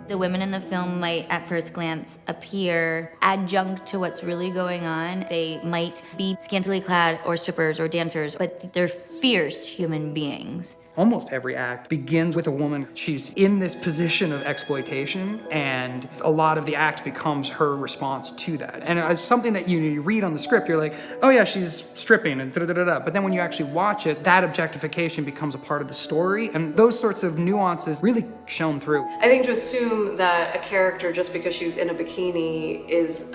The women in the film might, at first glance, appear adjunct to what's really going on. They might be scantily clad or strippers or dancers, but they're fierce human beings. Almost every act begins with a woman. She's in this position of exploitation, and a lot of the act becomes her response to that. And it's something that you read on the script, you're like, oh yeah, she's stripping and da-da-da-da. But then when you actually watch it, that objectification becomes a part of the story, and those sorts of nuances really shone through. I think to assume that a character, just because she's in a bikini, is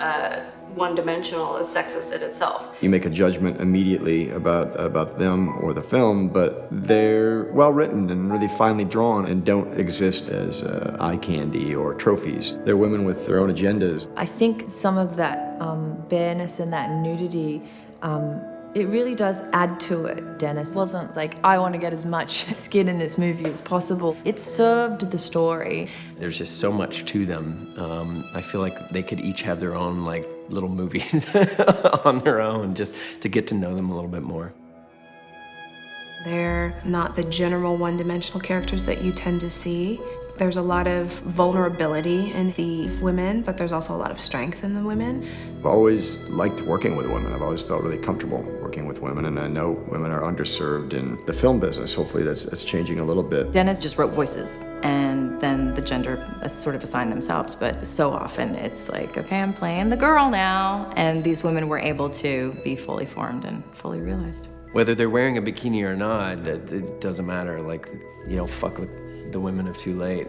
one-dimensional is sexist in itself. You make a judgment immediately about them or the film, but they're well written and really finely drawn and don't exist as eye candy or trophies. They're women with their own agendas. I think some of that bareness and that nudity, it really does add to it. Dennis wasn't like, I want to get as much skin in this movie as possible. It served the story. There's just so much to them. I feel like they could each have their own like little movies on their own, just to get to know them a little bit more. They're not the general one-dimensional characters that you tend to see. There's a lot of vulnerability in these women, but there's also a lot of strength in the women. I've always liked working with women. I've always felt really comfortable working with women, and I know women are underserved in the film business. Hopefully that's changing a little bit. Dennis just wrote voices, and then the gender sort of assigned themselves, but so often it's like, okay, I'm playing the girl now, and these women were able to be fully formed and fully realized. Whether they're wearing a bikini or not, it doesn't matter. Like, you know, fuck with the women of Too Late.